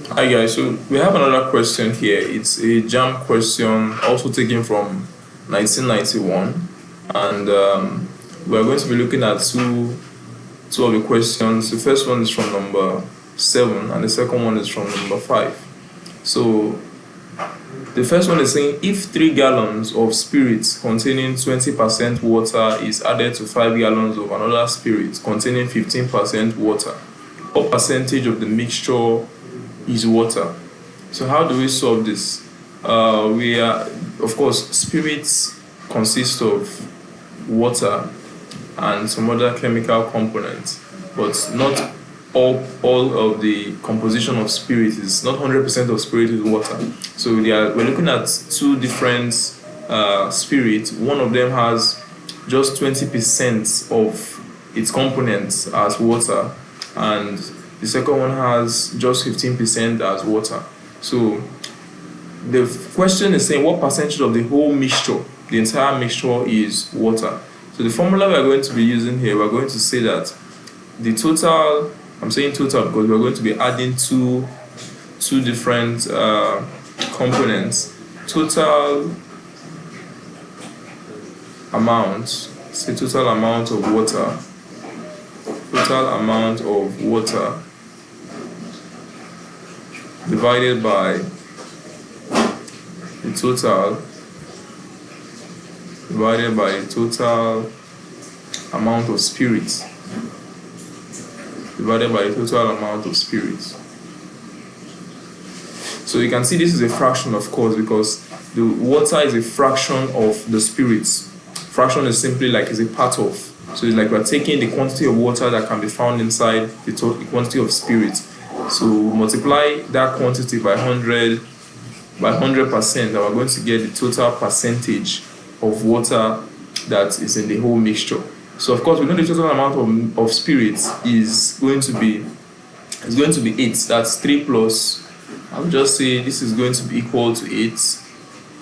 Hi guys, so we have another question here. It's a JAMB question, also taken from 1991, and we're going to be looking at two of the questions. The first one is from number 7, and the second one is from number 5. So the first one is saying if 3 gallons of spirits containing 20% water is added to 5 gallons of another spirit containing 15% water, what percentage of the mixture is water? So how do we solve this? We are, of course, spirits consist of water and some other chemical components, but not all of the composition of spirit is not 100% of spirit is water. So we're looking at two different spirits. One of them has just 20% of its components as water, and the second one has just 15% as water. So the question is saying what percentage of the whole mixture, the entire mixture, is water. So the formula we're going to be using here, we're going to say that the total, I'm saying total because we're going to be adding two different components. Total amount, say total amount of water, divided by the total amount of spirits So you can see this is a fraction, of course, because the water is a fraction of the spirits. Fraction is simply like is a part of. So it's like we're taking the quantity of water that can be found inside the quantity of spirits. So multiply that quantity by 100%, and we're going to get the total percentage of water that is in the whole mixture. So of course we know the total amount of spirits is going to be 8. That's 3 plus, I'll just say this is going to be equal to 8.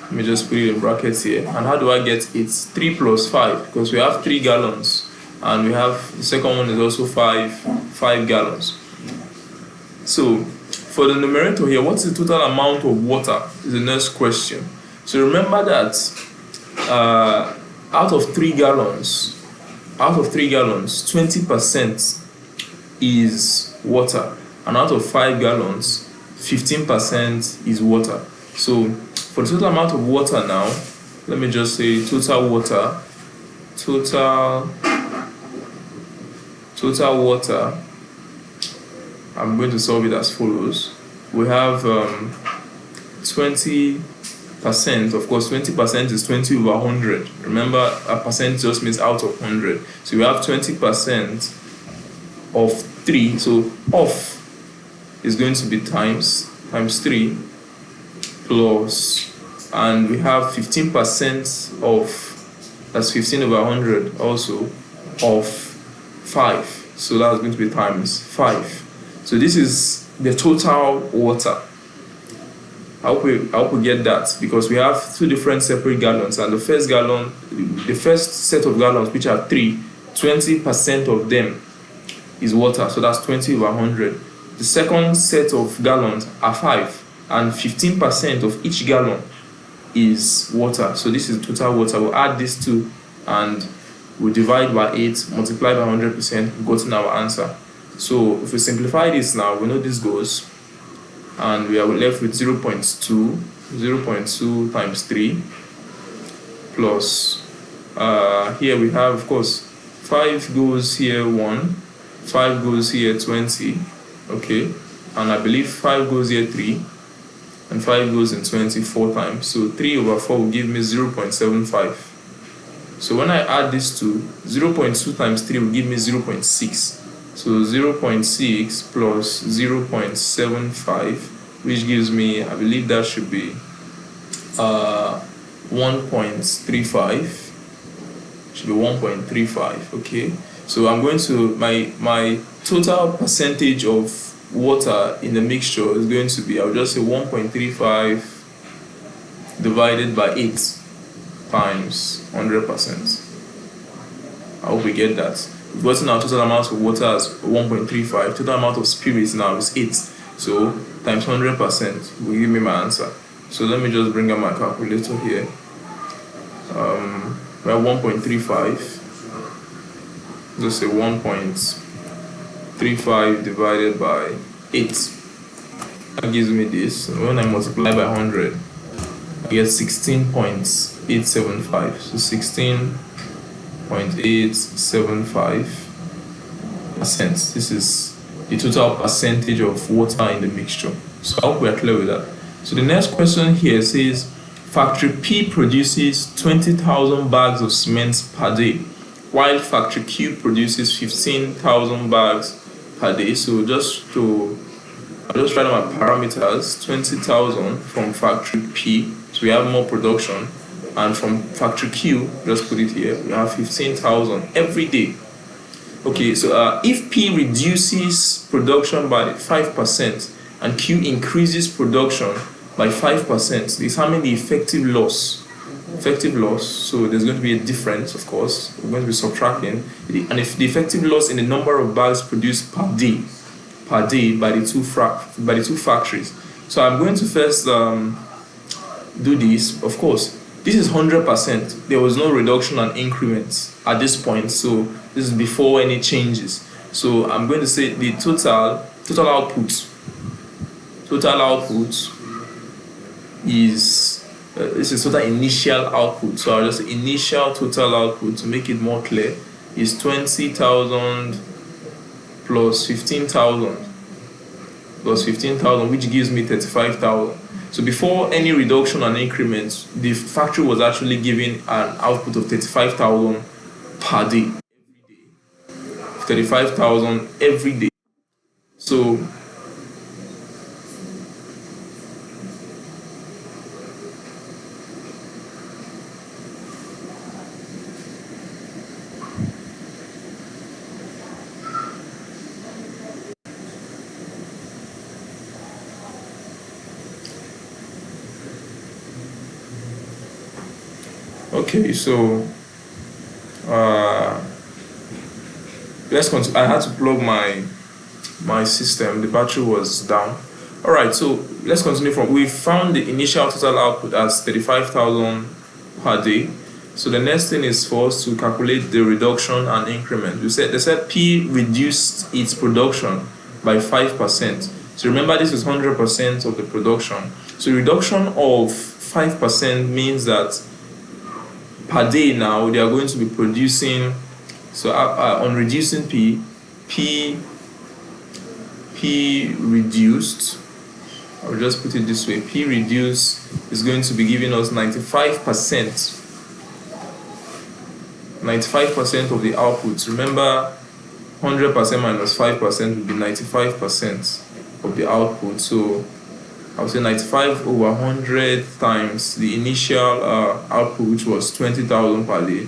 Let me just put it in brackets here. And how do I get 8? 3 plus 5, because we have 3 gallons and we have the second one is also 5 gallons. So for the numerator here, what's the total amount of water is the next question. So remember that out of 3 gallons, 20% is water, and out of 5 gallons, 15% is water. So for the total amount of water now, let me just say total water, I'm going to solve it as follows. We have 20%, of course 20% is 20 over 100. Remember, a percent just means out of 100. So we have 20% of 3, so off is going to be times 3 plus, and we have 15% of, that's 15 over 100 also, of 5. So that's going to be times 5. So this is the total water. I hope we get that, because we have 2 different separate gallons, and the first set of gallons, which are 3, 20% of them is water, so that's 20 over 100. The second set of gallons are 5, and 15% of each gallon is water. So this is total water. We'll add these two and we'll divide by 8, multiply by 100%, we've gotten our answer. So if we simplify this now, we know this goes, and we are left with 0.2 times 3 plus, here we have, of course, 5 goes here 1, 5 goes here 20, okay, and I believe 5 goes here 3, and 5 goes in 24 times, so 3 over 4 will give me 0.75. So when I add these two, 0.2 times 3 will give me 0.6. So 0.6 plus 0.75, which gives me, I believe that should be 1.35. Should be 1.35. Okay. So I'm going to my total percentage of water in the mixture is going to be, I'll just say 1.35 divided by 8 times 100%. I hope we get that. We've gotten our total amount of water as 1.35. Total amount of spirits now is 8. So times 100% will give me my answer. So let me just bring up my calculator here. We have 1.35. Just say 1.35 divided by 8. That gives me this. When I multiply by 100, I get 16.875. So 16.875%. This is the total percentage of water in the mixture. So I hope we are clear with that. So the next question here says, Factory P produces 20,000 bags of cement per day, while Factory Q produces 15,000 bags per day. So I'll just write down my parameters. 20,000 from Factory P, so we have more production, and from Factory Q, just put it here, we have 15,000 every day. Okay, so if P reduces production by 5% and Q increases production by 5%, determine the effective loss. So there's going to be a difference, of course. We're going to be subtracting, and if the effective loss in the number of bags produced per day by the two factories. So I'm going to first do this. Of course, this is 100%. There was no reduction and increments at this point, so this is before any changes. So I'm going to say the total output is this is total initial output. So I'll just say initial total output to make it more clear is 20,000 plus 15,000 which gives me 35,000. So before any reduction and increments, the factory was actually giving an output of 35,000 per day. 35,000 every day. So okay, so let's continue. I had to plug my system. The battery was down. All right, so let's continue from. We found the initial total output as 35,000 per day. So the next thing is for us to calculate the reduction and increment. They said P reduced its production by 5%. So remember, this is 100% of the production. So reduction of 5% means that per day now they are going to be producing. So on reducing P reduced, I'll just put it this way, P reduced is going to be giving us 95% of the output. Remember, 100% minus 5% would be 95% of the output. So I would say 95 over 100 times the initial output, which was 20,000 per day.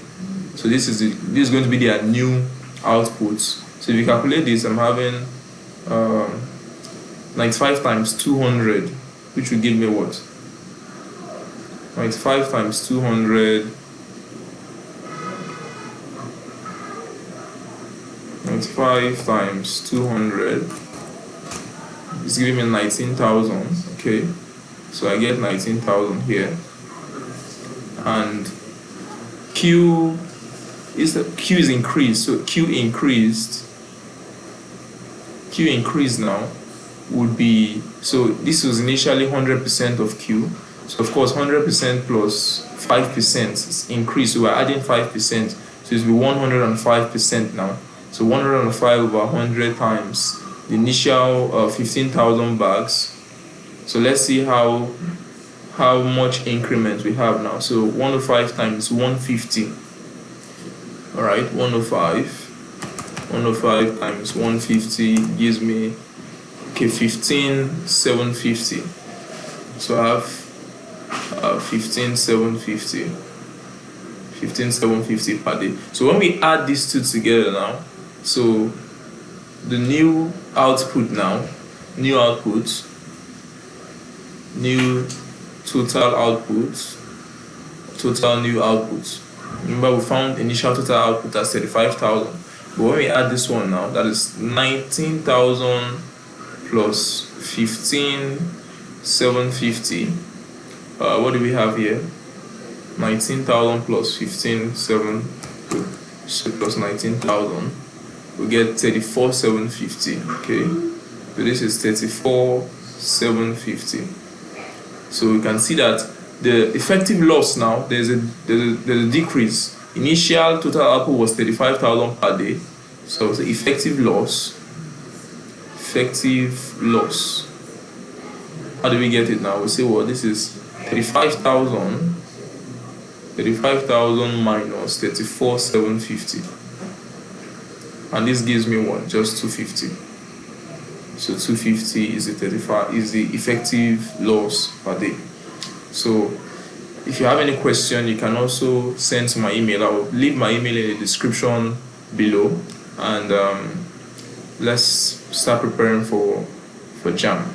So this is going to be their new output. So if you calculate this, I'm having 95 times 200, which will give me what? 95 times 200. 95 times 200 is giving me 19,000. Okay, so I get 19,000 here, and Q is increased. So Q increased now would be, so this was initially 100% of Q. So of course 100% plus 5% is increased. So we're adding 5%. So it's be 105% now. So 105 over 100 times the initial 15,000 bags. So let's see how much increment we have now. So 105 times 150. All right, 105 times 150 gives me 15,750. So I have 15,750 per day. So when we add these two together now, so the new output now, new total new output. Remember, we found initial total output as 35,000. But when we add this one now, that is 19,000 plus 15,750. What do we have here? 19,000 plus 15,750 plus 19,000. We get 34,750. Okay, so this is 34,750. So we can see that the effective loss now, there's a decrease. Initial total output was 35,000 per day. So the effective loss. How do we get it now? We say, well, this is 35,000 minus 34,750. And this gives me what? Just 250. So 250 is the effective loss per day. So if you have any question, you can also send to my email. I will leave my email in the description below, and let's start preparing for JAMB.